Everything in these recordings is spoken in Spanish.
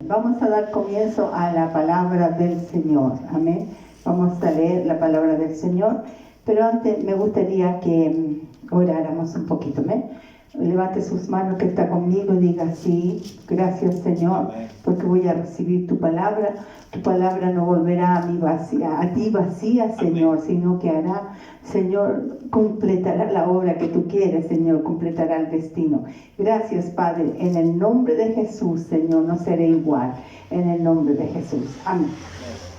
Vamos a dar comienzo a la palabra del Señor. Amén. Vamos a leer la palabra del Señor. Pero antes me gustaría que oráramos un poquito. Amén. Levante sus manos que está conmigo y diga: sí, gracias Señor, porque voy a recibir tu palabra. Tu palabra no volverá a ti vacía, Señor, sino que hará, Señor, completará la obra que tú quieres, Señor, completará el destino. Gracias, Padre, en el nombre de Jesús, Señor, no seré igual, en el nombre de Jesús. Amén.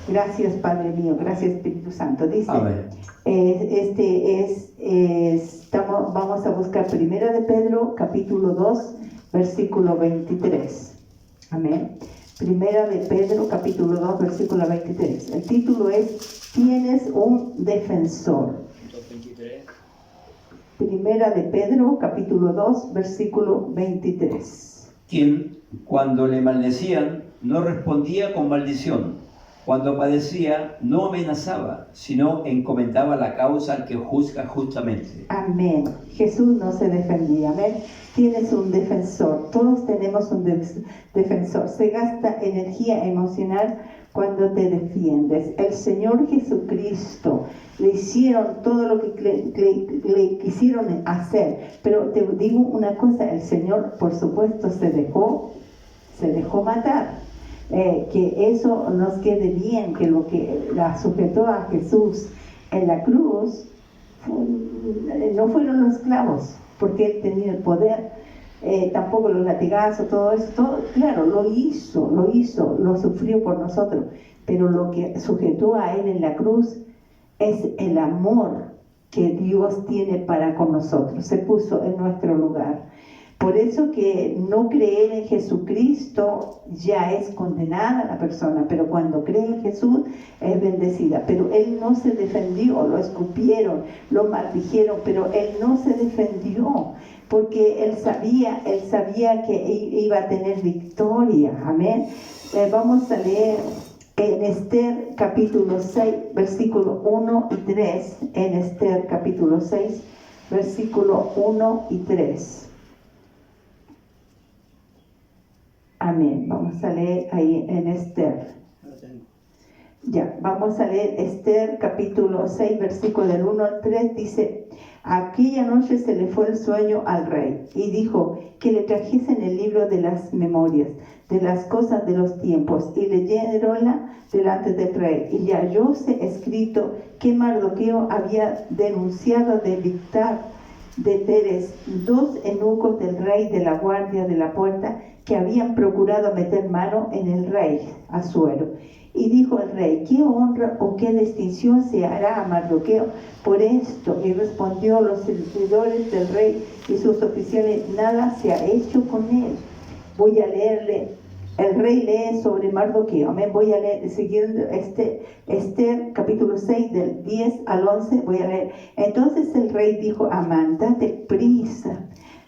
Gracias, Padre mío, gracias, Espíritu Santo. Dice, vamos a buscar Primera de Pedro, capítulo 2, versículo 23. Amén. Primera de Pedro, capítulo 2, versículo 23. El título es: Tienes un defensor. 23. Primera de Pedro, capítulo 2, versículo 23. Quien, cuando le maldecían, no respondía con maldición. Cuando padecía, no amenazaba, sino encomendaba la causa al que juzga justamente. Amén. Jesús no se defendía. Amén. Tienes un defensor. Todos tenemos un defensor. Se gasta energía emocional cuando te defiendes. El Señor Jesucristo le hicieron todo lo que le quisieron hacer. Pero te digo una cosa: el Señor, por supuesto, se dejó matar. Que eso nos quede bien, que lo que la sujetó a Jesús en la cruz no fueron los clavos, porque él tenía el poder, tampoco los latigazos, todo eso, claro, lo sufrió por nosotros, pero lo que sujetó a él en la cruz es el amor que Dios tiene para con nosotros. Se puso en nuestro lugar. Por eso que no creer en Jesucristo ya es condenada la persona, pero cuando cree en Jesús es bendecida. Pero él no se defendió, lo escupieron, lo maldijeron, pero él no se defendió, porque él sabía que iba a tener victoria. Amén. Vamos a leer en Esther capítulo 6, versículo 1 y 3. En Esther capítulo 6, versículo 1 y 3. Amén. Vamos a leer ahí en Esther. Ya, vamos a leer Esther capítulo 6, versículo del 1 al 3. Dice: aquella noche se le fue el sueño al rey y dijo que le trajesen el libro de las memorias de las cosas de los tiempos, y leyeronla delante del rey. Y hallóse escrito que Mardoqueo había denunciado de Bigtar de Teres, 2 eunucos del rey de la guardia de la puerta, que habían procurado meter mano en el rey Asuero. Y dijo el rey: ¿qué honra o qué distinción se hará a Mardoqueo por esto? Y respondió los servidores del rey y sus oficiales: nada se ha hecho con él. Voy a leerle. El rey lee sobre Mardoqueo. Amén. Voy a leer, siguiendo Esther capítulo 6 del 10 al 11. Voy a leer. Entonces el rey dijo a Amán: date prisa,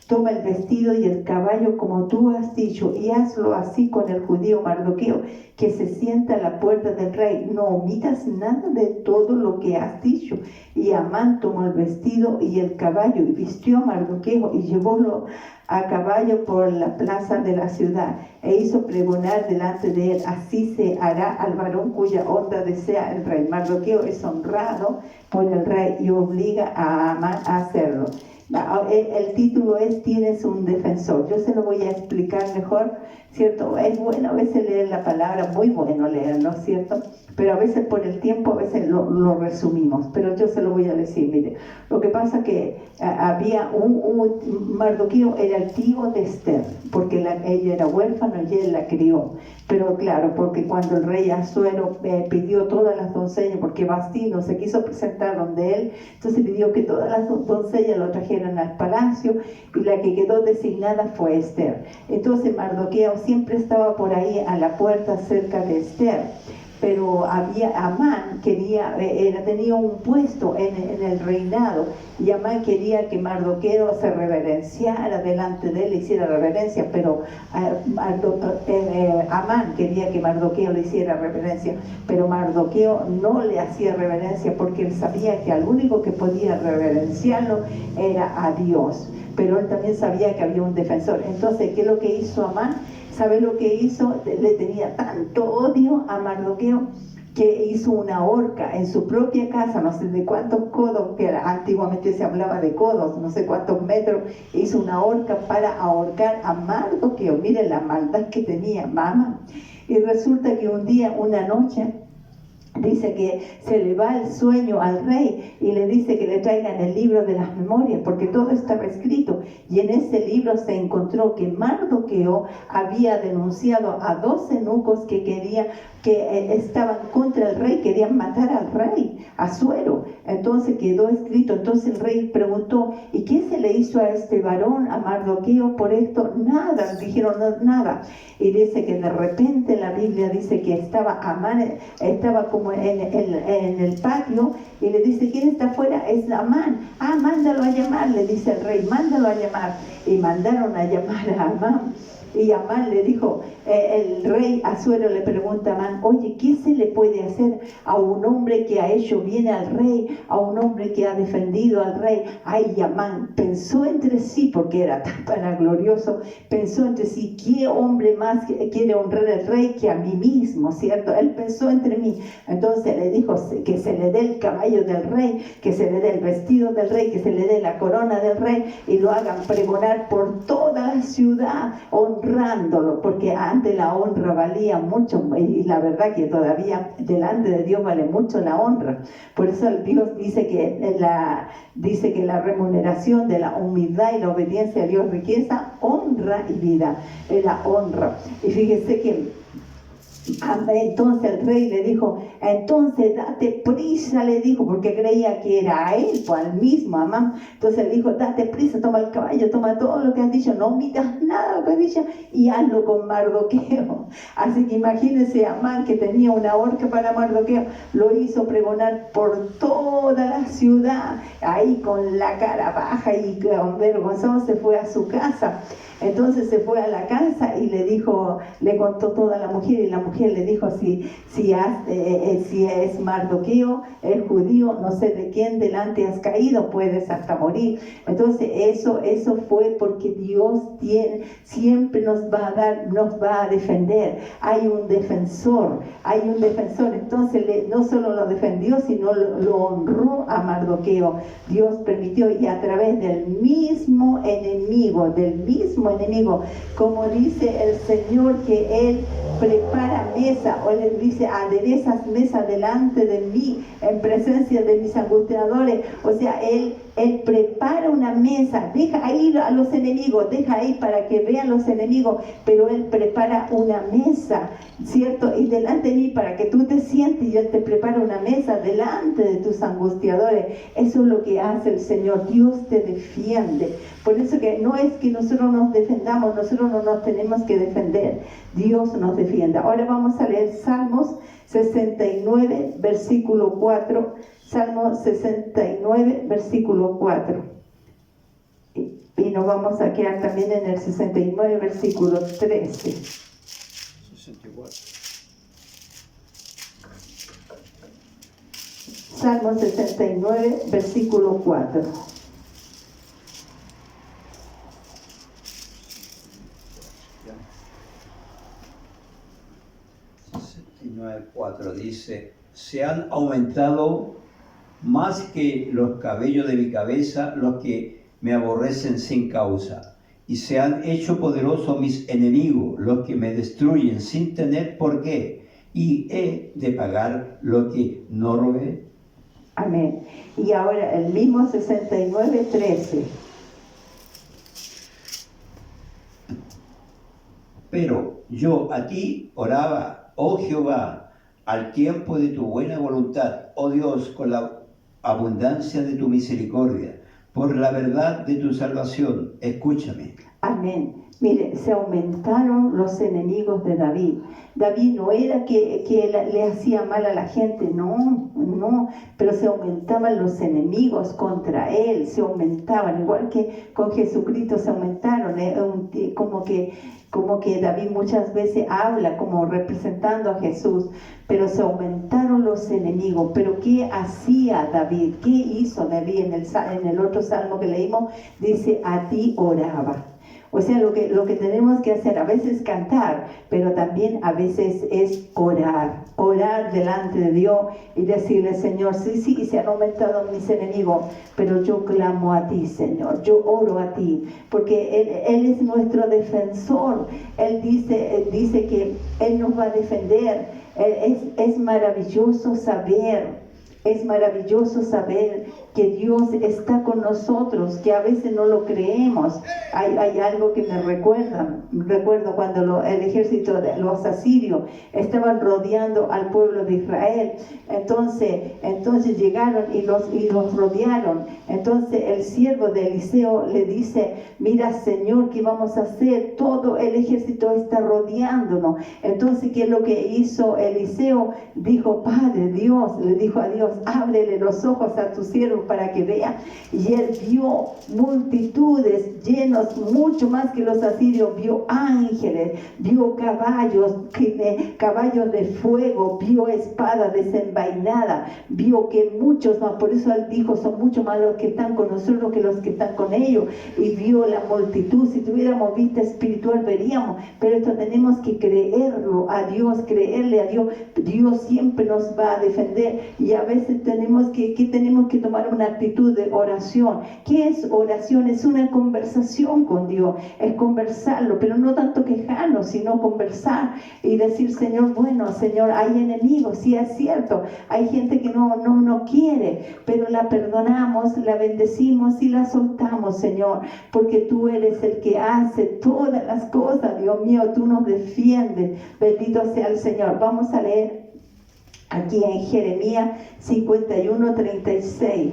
toma el vestido y el caballo como tú has dicho, y hazlo así con el judío Mardoqueo, que se sienta a la puerta del rey. No omitas nada de todo lo que has dicho. Y Amán tomó el vestido y el caballo, y vistió a Mardoqueo, y llevólo a caballo por la plaza de la ciudad, e hizo pregonar delante de él: así se hará al varón cuya honra desea el rey. Mardoqueo es honrado por el rey y obliga a Amán a hacerlo. El título es: Tienes un defensor. Yo se lo voy a explicar mejor, ¿cierto? Es bueno a veces leer la palabra, muy bueno leerlo, ¿cierto? Pero a veces por el tiempo, a veces lo resumimos, pero yo se lo voy a decir. Mire, lo que pasa que había Mardoqueo era el tío de Esther, porque ella era huérfana y él la crió. Pero claro, porque cuando el rey Asuero pidió todas las doncellas, porque Vasti no se quiso presentar donde él, entonces pidió que todas las doncellas lo trajeran al palacio, y la que quedó designada fue Esther. Entonces Mardoqueo siempre estaba por ahí a la puerta cerca de Esther. Pero Amán tenía un puesto en el reinado, y Amán quería que Mardoqueo se reverenciara delante de él, le hiciera reverencia, pero Amán quería que Mardoqueo le hiciera reverencia, pero Mardoqueo no le hacía reverencia, porque él sabía que al único que podía reverenciarlo era a Dios, pero él también sabía que había un defensor. Entonces, ¿qué es lo que hizo Amán? ¿Sabe lo que hizo? Le tenía tanto odio a Mardoqueo que hizo una horca en su propia casa, no sé de cuántos codos, que antiguamente se hablaba de codos, no sé cuántos metros, hizo una horca para ahorcar a Mardoqueo. Miren la maldad que tenía, mamá. Y resulta que un día, una noche, dice que se le va el sueño al rey y le dice que le traigan el libro de las memorias, porque todo estaba escrito. Y en ese libro se encontró que Mardoqueo había denunciado a 2 eunucos que estaban contra el rey, querían matar al rey, Asuero. Entonces quedó escrito. Entonces el rey preguntó, ¿y qué se le hizo a este varón, a Mardoqueo, por esto? Nada, dijeron, no, nada. Y dice que de repente la Biblia dice que estaba Amán, estaba como en el patio, y le dice, ¿quién está afuera? Es Amán. Ah, mándalo a llamar, le dice el rey, mándalo a llamar. Y mandaron a llamar a Amán. Y Amán le dijo, el rey Asuero le pregunta a Amán, oye, ¿qué se le puede hacer a un hombre que ha hecho bien al rey, a un hombre que ha defendido al rey? Ay, Amán pensó entre sí, porque era tan vanaglorioso, pensó entre sí, ¿qué hombre más quiere honrar al rey que a mí mismo, cierto? Él pensó entre mí. Entonces le dijo que se le dé el caballo del rey, que se le dé el vestido del rey, que se le dé la corona del rey, y lo hagan pregonar por toda la ciudad, honrándolo, porque antes la honra valía mucho, y la verdad que todavía delante de Dios vale mucho la honra. Por eso Dios dice que la remuneración de la humildad y la obediencia a Dios, riqueza, honra y vida, es la honra. Y fíjese que entonces el rey le dijo, entonces date prisa, le dijo, porque creía que era a él, pues al mismo Amán. Entonces le dijo, date prisa, toma el caballo, toma todo lo que has dicho, no omitas nada de lo que has dicho, y hazlo con Mardoqueo. Así que imagínense, Amán, que tenía una horca para Mardoqueo, lo hizo pregonar por toda la ciudad, ahí con la cara baja y vergonzoso se fue a su casa. Entonces se fue a la casa y le contó toda la mujer, y la mujer le dijo, si es Mardoqueo, el judío, no sé de quién delante has caído, puedes hasta morir. Entonces eso fue porque Dios siempre nos va a defender. Hay un defensor. Entonces no solo lo defendió, sino lo honró a Mardoqueo. Dios permitió, y a través del mismo enemigo, como dice el Señor, que Él prepara mesa, o le dice, aderezas mesa delante de mí, en presencia de mis angustiadores. O sea, Él prepara una mesa, deja ir a los enemigos, deja ahí para que vean los enemigos, pero Él prepara una mesa, ¿cierto? Y delante de mí, para que tú te sientes, y Él te prepara una mesa delante de tus angustiadores. Eso es lo que hace el Señor. Dios te defiende. Por eso que no es que nosotros nos defendamos, nosotros no nos tenemos que defender, Dios nos defiende. Ahora vamos a leer Salmos 69, versículo 4. Salmo 69, versículo 4. Y nos vamos a quedar también en el 69, versículo 13. 64. Salmo 69, versículo 4. 69:4 dice, se han aumentado más que los cabellos de mi cabeza los que me aborrecen sin causa, y se han hecho poderosos mis enemigos, los que me destruyen sin tener por qué, y he de pagar lo que no robé. Amén. Y ahora el mismo 69:13. Pero yo a ti oraba, oh Jehová, al tiempo de tu buena voluntad, oh Dios, con la abundancia de tu misericordia, por la verdad de tu salvación, escúchame. Amén. Mire, se aumentaron los enemigos de David. David no era que le hacía mal a la gente, no, pero se aumentaban los enemigos contra él, se aumentaban, igual que con Jesucristo se aumentaron, como que David muchas veces habla como representando a Jesús, pero se aumentaron los enemigos. Pero ¿qué hacía David? ¿Qué hizo David? En el otro salmo que leímos dice, a ti oraba. O sea, lo que tenemos que hacer a veces cantar, pero también a veces es orar delante de Dios y decirle, Señor, sí, se han aumentado mis enemigos, pero yo clamo a ti, Señor, yo oro a ti, porque Él es nuestro defensor. Él dice que Él nos va a defender. Es maravilloso saber que Dios está con nosotros, que a veces no lo creemos. Hay algo que me recuerdo cuando el ejército de los asirios estaban rodeando al pueblo de Israel. Entonces llegaron y los rodearon. Entonces el siervo de Eliseo le dice, mira, Señor, ¿qué vamos a hacer? Todo el ejército está rodeándonos. Entonces, ¿qué es lo que hizo Eliseo? Dijo, Padre Dios, le dijo a Dios, ábrele los ojos a tu siervo para que vea. Y él vio multitudes llenos, mucho más que los asirios, vio ángeles, vio caballos de fuego, vio espada desenvainada, vio que muchos más, por eso él dijo, son mucho más los que están con nosotros que los que están con ellos, y vio la multitud. Si tuviéramos vista espiritual veríamos, pero esto tenemos que creerle a Dios. Dios siempre nos va a defender, y a veces tenemos que tomar una actitud de oración. ¿Qué es oración? Es una conversación con Dios, es conversarlo, pero no tanto quejarnos, sino conversar y decir, Señor, bueno, Señor, hay enemigos, sí es cierto, hay gente que no quiere, pero la perdonamos, la bendecimos y la soltamos, Señor, porque tú eres el que hace todas las cosas, Dios mío, tú nos defiendes, bendito sea el Señor. Vamos a leer aquí en Jeremías 51:36.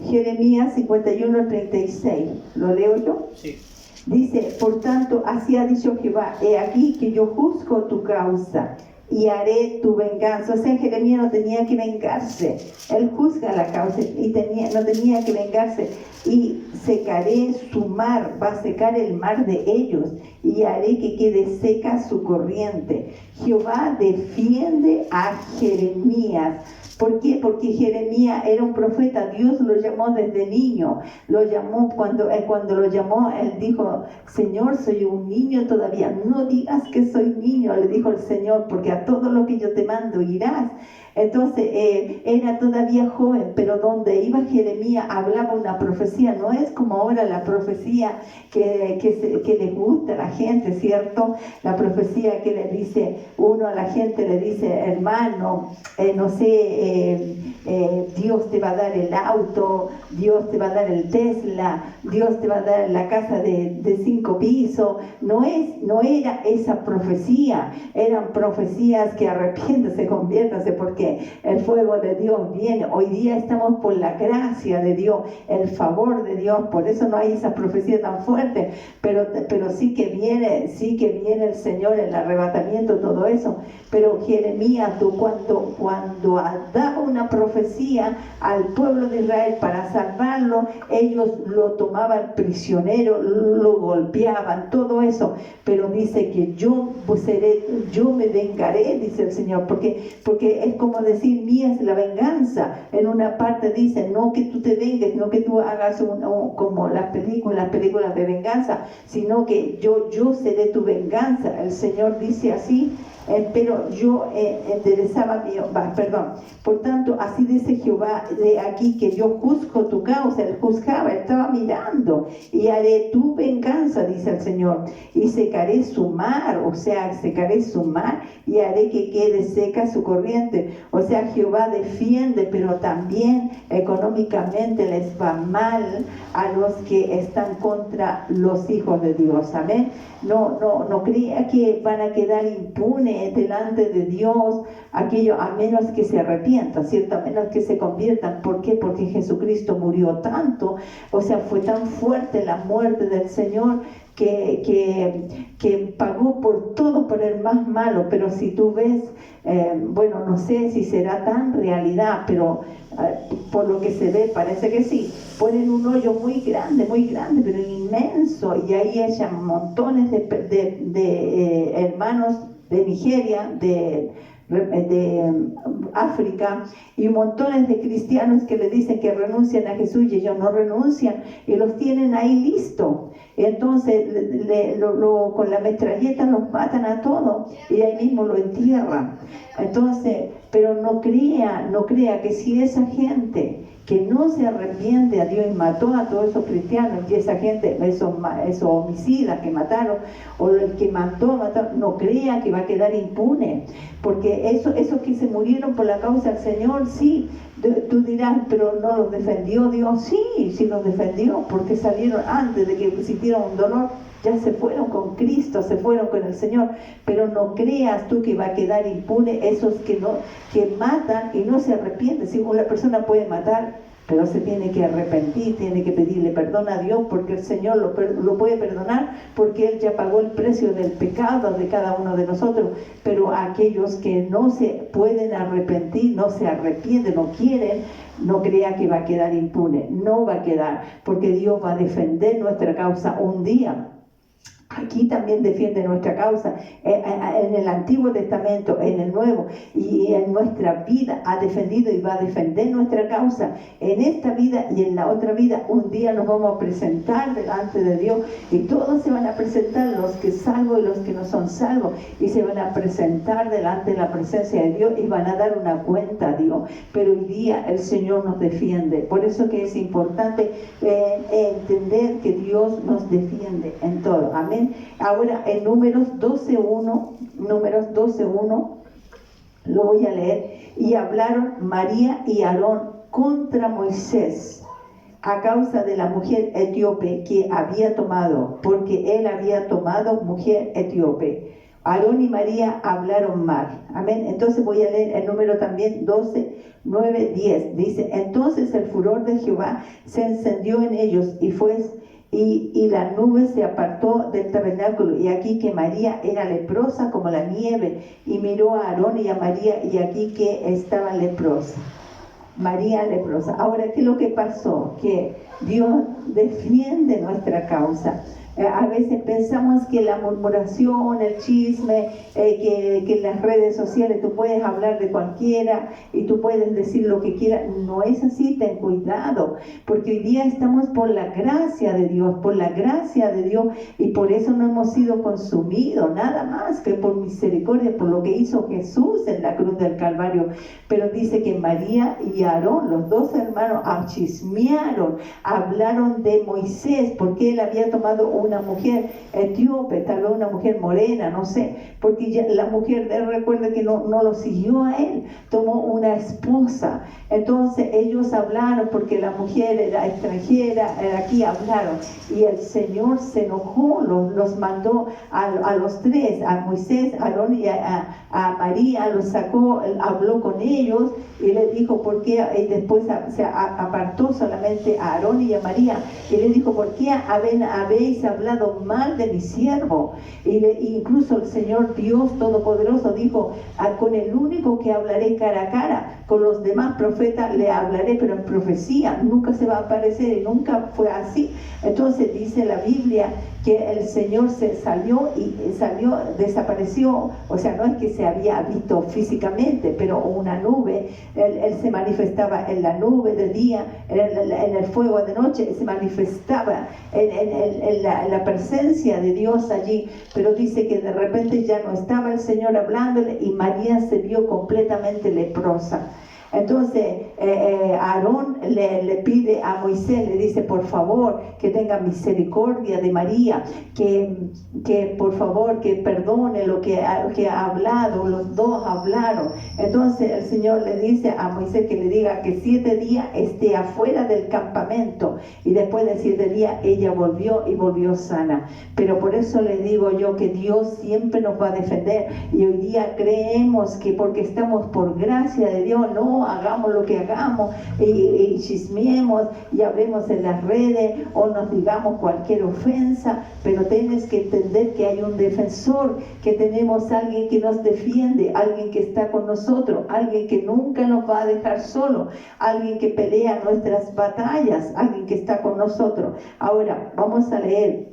Jeremías 51:36. ¿Lo leo yo? Sí. Dice, por tanto, así ha dicho Jehová, he aquí que yo juzgo tu causa y haré tu venganza. O sea, Jeremías no tenía que vengarse. Él juzga la causa y no tenía que vengarse. Y secaré su mar, va a secar el mar de ellos, y haré que quede seca su corriente. Jehová defiende a Jeremías. ¿Por qué? Porque Jeremías era un profeta. Dios lo llamó desde niño. Lo llamó cuando lo llamó, él dijo, Señor, soy un niño todavía. No digas que soy niño, le dijo el Señor, porque a todo lo que yo te mando irás. Entonces era todavía joven, pero donde iba Jeremías hablaba una profecía. No es como ahora la profecía que le gusta a la gente, ¿cierto? La profecía que le dice uno a la gente, le dice, hermano, no sé, Dios te va a dar el auto, Dios te va a dar el Tesla, Dios te va a dar la casa de 5 pisos. No era esa profecía. Eran profecías que arrepiéntase, conviértase, porque el fuego de Dios viene. Hoy día estamos por la gracia de Dios, el favor de Dios, por eso no hay esa profecía tan fuerte, pero sí que viene el Señor, el arrebatamiento, todo eso. Pero Jeremías, cuando daba una profecía al pueblo de Israel para salvarlo, ellos lo tomaban prisionero, lo golpeaban, todo eso. Pero dice que yo me vengaré, dice el Señor, porque es como decir, mía es la venganza. En una parte dice, no que tú te vengues, no que tú hagas como las películas de venganza, sino que yo seré tu venganza. El Señor dice así. Pero yo enderezaba por tanto, así dice Jehová de aquí, que yo juzgo tu causa. Él juzgaba, él estaba mirando, y haré tu venganza, dice el Señor, y secaré su mar, y haré que quede seca su corriente. O sea, Jehová defiende, pero también económicamente les va mal a los que están contra los hijos de Dios. Amén. No crea que van a quedar impunes delante de Dios aquello, a menos que se arrepientan, ¿cierto? A menos que se conviertan. ¿Por qué? Porque Jesucristo murió tanto, o sea, fue tan fuerte la muerte del Señor que pagó por todo, por el más malo. Pero si tú ves, no sé si será tan realidad, pero por lo que se ve parece que sí. Ponen un hoyo muy grande, pero inmenso, y ahí echan montones de hermanos de Nigeria, de África, y montones de cristianos que le dicen que renuncian a Jesús y ellos no renuncian y los tienen ahí listo. Entonces con la metralleta los matan a todos y ahí mismo lo entierran. Entonces, pero no crea que si esa gente que no se arrepiente a Dios y mató a todos esos cristianos, y esa gente, esos homicidas que mataron, o el que mató, no crea que va a quedar impune, porque esos que se murieron por la causa del Señor, sí, tú dirás, pero no los defendió Dios. Sí los defendió, porque salieron antes de que sintieran un dolor, ya se fueron con Cristo, se fueron con el Señor. Pero no creas tú que va a quedar impune esos que matan y no se arrepienten. Si una persona puede matar, pero se tiene que arrepentir, tiene que pedirle perdón a Dios, porque el Señor lo puede perdonar, porque Él ya pagó el precio del pecado de cada uno de nosotros. Pero aquellos que no se pueden arrepentir, no se arrepienten, no quieren, no crea que va a quedar impune. No va a quedar, porque Dios va a defender nuestra causa un día. Aquí también defiende nuestra causa, en el Antiguo Testamento, en el Nuevo, y en nuestra vida ha defendido y va a defender nuestra causa en esta vida y en la otra vida. Un día nos vamos a presentar delante de Dios y todos se van a presentar, los que salvos y los que no son salvos, y se van a presentar delante de la presencia de Dios y van a dar una cuenta a Dios. Pero hoy día el Señor nos defiende. Por eso que es importante entender que Dios nos defiende en todo. Amén. Ahora en Números 12:1, lo voy a leer. Y hablaron María y Aarón contra Moisés a causa de la mujer etíope que había tomado, porque él había tomado mujer etíope. Aarón y María hablaron mal. Amén. Entonces voy a leer el número también 12:9-10. Dice: entonces el furor de Jehová se encendió en ellos y la nube se apartó del tabernáculo, y aquí que María era leprosa como la nieve, y miró a Aarón y a María, y aquí que estaba leprosa. María leprosa. Ahora, ¿qué es lo que pasó? Que Dios defiende nuestra causa. A veces pensamos que la murmuración, el chisme, que en las redes sociales tú puedes hablar de cualquiera y tú puedes decir lo que quieras. No es así, ten cuidado, porque hoy día estamos por la gracia de Dios, y por eso no hemos sido consumidos, nada más que por misericordia, por lo que hizo Jesús en la cruz del Calvario. Pero dice que María y Aarón, los dos hermanos, chismearon, hablaron de Moisés, porque él había tomado una mujer etíope, tal vez una mujer morena, no sé, porque ya la mujer de él, recuerda que no lo siguió a él, tomó una esposa. Entonces ellos hablaron, porque la mujer era extranjera, aquí hablaron, y el Señor se enojó, los mandó a los tres, a Moisés, a Aarón y a María, los sacó, habló con ellos y les dijo por qué, y después se apartó solamente a Aarón y a María, y les dijo: ¿por qué habéis hablado mal de mi siervo? Incluso el Señor Dios Todopoderoso dijo: con el único que hablaré cara a cara, con los demás profetas le hablaré, pero en profecía nunca se va a aparecer, y nunca fue así. Entonces dice la Biblia que el Señor desapareció, o sea, no es que se había visto físicamente, pero una nube, él se manifestaba en la nube de día, en el fuego de noche, se manifestaba en la presencia de Dios allí. Pero dice que de repente ya no estaba el Señor hablándole, y María se vio completamente leprosa. Entonces Aarón le pide a Moisés, le dice: por favor, que tenga misericordia de María, que por favor que perdone lo que ha hablado. Los dos hablaron. Entonces el Señor le dice a Moisés que le diga que 7 días esté afuera del campamento, y después de 7 días ella volvió sana. Pero por eso le digo yo que Dios siempre nos va a defender, y hoy día creemos que porque estamos por gracia de Dios, no hagamos lo que hagamos y chismeemos y hablemos en las redes o nos digamos cualquier ofensa, pero tienes que entender que hay un defensor, que tenemos alguien que nos defiende, alguien que está con nosotros, alguien que nunca nos va a dejar solo, alguien que pelea nuestras batallas, alguien que está con nosotros. Ahora vamos a leer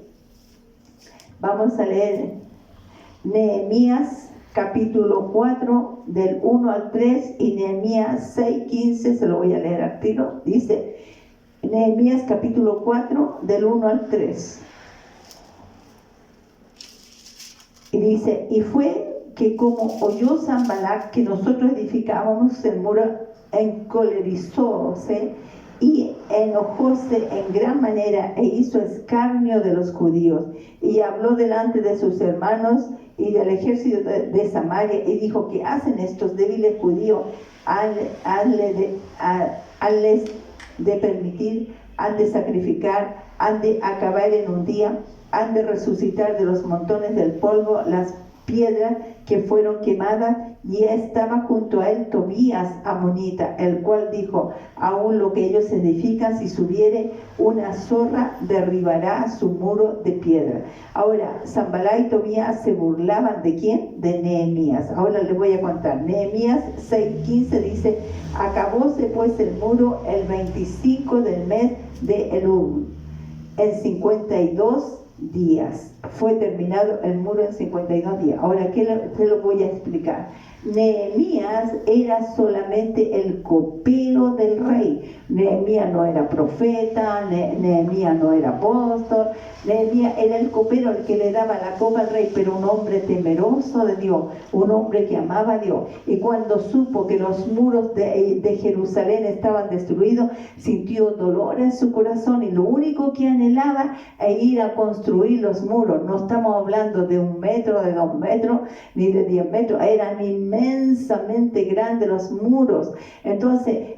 Nehemías capítulo 4 del 1 al 3 y Nehemías 6, 15, se lo voy a leer al tiro. Dice Nehemías capítulo 4 del 1 al 3. Y dice, y fue que como oyó Sanballat que nosotros edificábamos el muro, encolerizóse y enojóse en gran manera e hizo escarnio de los judíos y habló delante de sus hermanos y del ejército de Samaria y dijo, ¿qué hacen estos débiles judíos? Hanles de permitir, han de sacrificar, han de acabar en un día, han de resucitar de los montones del polvo las piedras que fueron quemadas. Y estaba junto a él Tobías amonita, el cual dijo, aún lo que ellos edifican, si subiere una zorra, derribará su muro de piedra. Ahora, Sanballat y Tobías se burlaban ¿de quién? De Nehemías. Ahora les voy a contar. Nehemías 6:15 dice, acabóse pues el muro el 25 del mes de Elul, en 52 días. Fue terminado el muro en 52 días. Ahora, ¿qué lo voy a explicar? Nehemías era solamente el copero del rey. Nehemías no era profeta, Nehemías no era apóstol, Nehemías era el copero, el que le daba la copa al rey, pero un hombre temeroso de Dios, un hombre que amaba a Dios. Y cuando supo que los muros de Jerusalén estaban destruidos, sintió dolor en su corazón y lo único que anhelaba es ir a construir los muros. No estamos hablando de 1 metro, de 2 metros, ni de 10 metros, eran inmensamente grandes los muros. Entonces,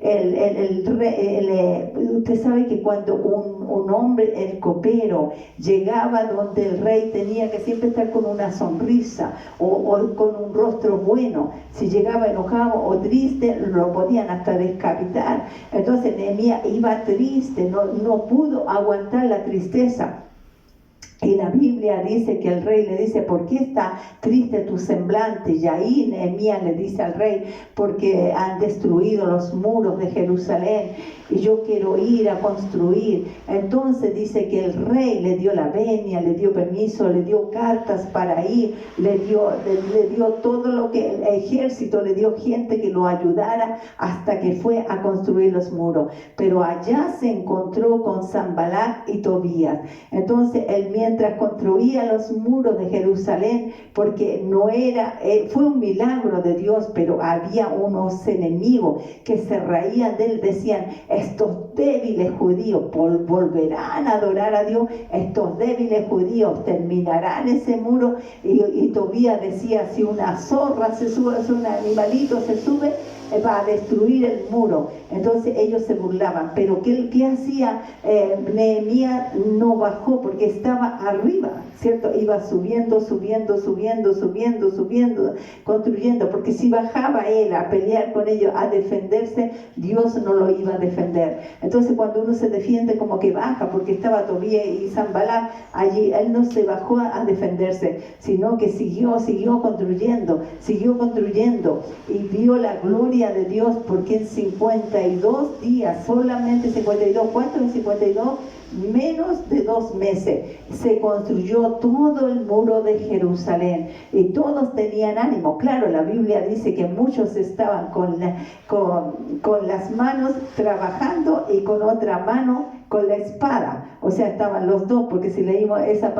usted sabe que cuando un hombre, el copero, llegaba donde el rey tenía que siempre estar con una sonrisa o con un rostro bueno. Si llegaba enojado o triste, lo podían hasta decapitar. Entonces Nehemías iba triste, no pudo aguantar la tristeza. Y la Biblia dice que el rey le dice, ¿por qué está triste tu semblante? Y ahí Nehemías le dice al rey, porque han destruido los muros de Jerusalén y yo quiero ir a construir. Entonces dice que el rey le dio la venia, le dio permiso, le dio cartas para ir, le dio todo lo que el ejército, le dio gente que lo ayudara hasta que fue a construir los muros. Pero allá se encontró con Sanballat y Tobías. Entonces él mientras construía los muros de Jerusalén, porque no era, fue un milagro de Dios, pero había unos enemigos que se reían de él, decían, estos débiles judíos volverán a adorar a Dios, estos débiles judíos terminarán ese muro. Y Tobías decía, si una zorra se sube, si un animalito se sube, va a destruir el muro. Entonces ellos se burlaban, pero ¿qué hacía? Nehemías no bajó porque estaba arriba, ¿cierto? Iba subiendo, construyendo, porque si bajaba él a pelear con ellos, a defenderse, Dios no lo iba a defender. Entonces cuando uno se defiende, como que baja, porque estaba Tobías y Sanballat allí, él no se bajó a defenderse, sino que siguió construyendo y vio la gloria de Dios, porque en 52 días, solamente 52, ¿cuánto en 52? Menos de 2 meses, se construyó todo el muro de Jerusalén y todos tenían ánimo. Claro, la Biblia dice que muchos estaban con las manos trabajando y con otra mano con la espada, o sea, estaban los dos, porque si leímos esa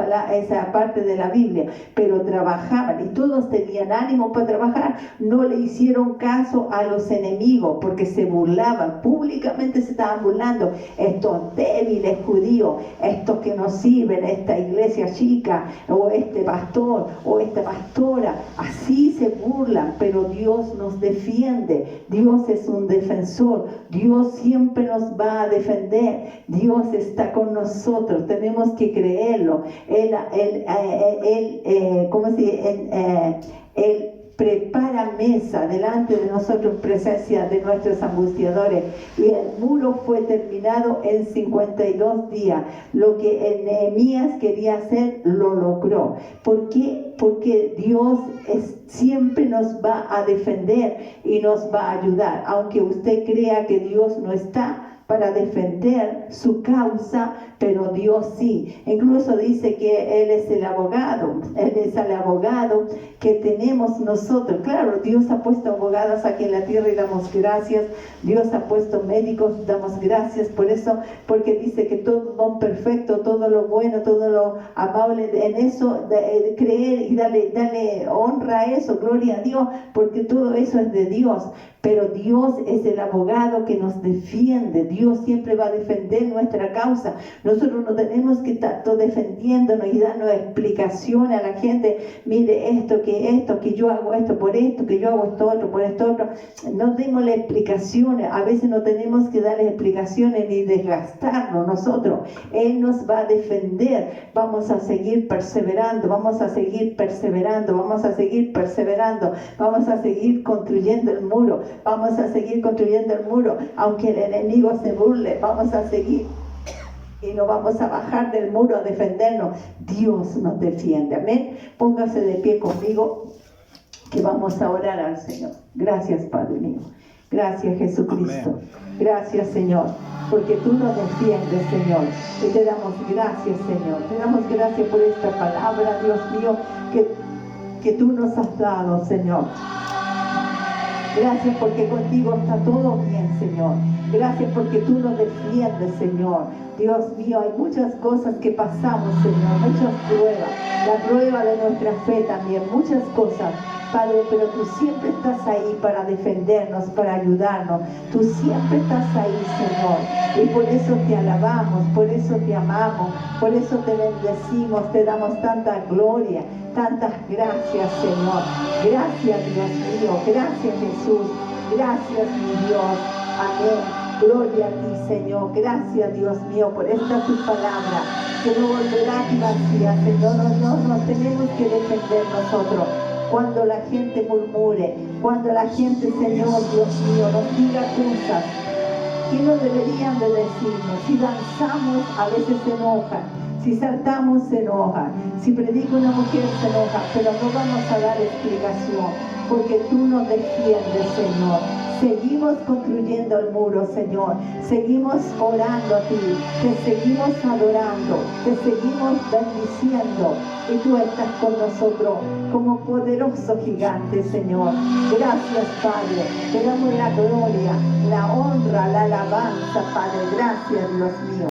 parte de la Biblia, pero trabajaban y todos tenían ánimo para trabajar. No le hicieron caso a los enemigos porque se burlaban, públicamente se estaban burlando, estos débiles judíos, estos que no sirven, esta iglesia chica, o este pastor, o esta pastora, así se burlan, pero Dios nos defiende. Dios es un defensor, Dios siempre nos va a defender. Dios está con nosotros, tenemos que creerlo. Él prepara mesa delante de nosotros en presencia de nuestros angustiadores. Y el muro fue terminado en 52 días. Lo que Nehemías quería hacer, lo logró. ¿Por qué? Porque Dios siempre nos va a defender y nos va a ayudar. Aunque usted crea que Dios no está, para defender su causa, pero Dios sí. Incluso dice que Él es el abogado que tenemos nosotros. Claro, Dios ha puesto abogadas aquí en la tierra y damos gracias. Dios ha puesto médicos, damos gracias por eso, porque dice que todo don perfecto, todo lo bueno, todo lo amable, en eso creer y darle honra a eso, gloria a Dios, porque todo eso es de Dios. Pero Dios es el abogado que nos defiende. Dios siempre va a defender nuestra causa. Nosotros no tenemos que estar todo defendiéndonos y dando explicaciones a la gente. Mire esto, que yo hago esto por esto, que yo hago esto otro por esto otro. No démosle explicaciones. A veces no tenemos que darle explicaciones ni desgastarnos nosotros. Él nos va a defender. Vamos a seguir perseverando, vamos a seguir perseverando, vamos a seguir perseverando, vamos a seguir construyendo el muro. Vamos a seguir construyendo el muro, aunque el enemigo se burle, vamos a seguir y no vamos a bajar del muro a defendernos. Dios nos defiende, amén. Póngase de pie conmigo, que vamos a orar al Señor. Gracias, Padre mío. Gracias, Jesucristo. Amén. Gracias, Señor, porque tú nos defiendes, Señor. Y te damos gracias, Señor. Te damos gracias por esta palabra, Dios mío, que tú nos has dado, Señor. Gracias porque contigo está todo bien, Señor. Gracias porque tú nos defiendes, Señor. Dios mío, hay muchas cosas que pasamos, Señor, muchas pruebas. La prueba de nuestra fe también, muchas cosas, Padre, pero tú siempre estás ahí para defendernos, para ayudarnos. Tú siempre estás ahí, Señor. Y por eso te alabamos, por eso te amamos, por eso te bendecimos, te damos tanta gloria. Tantas gracias, Señor. Gracias, Dios mío. Gracias, Jesús. Gracias, mi Dios. Amén. Gloria a ti, Señor. Gracias, Dios mío, por esta tu palabra, que no volverá aquí vacía, Señor. No tenemos que defender nosotros. Cuando la gente murmure, cuando la gente, Señor, Dios mío, nos diga cosas que no deberían de decirnos. Si danzamos, a veces se enojan. Si saltamos, se enoja. Si predica una mujer, se enoja. Pero no vamos a dar explicación, porque tú nos defiendes, Señor. Seguimos construyendo el muro, Señor. Seguimos orando a ti. Te seguimos adorando. Te seguimos bendiciendo. Y tú estás con nosotros como poderoso gigante, Señor. Gracias, Padre. Te damos la gloria, la honra, la alabanza, Padre. Gracias, Dios mío.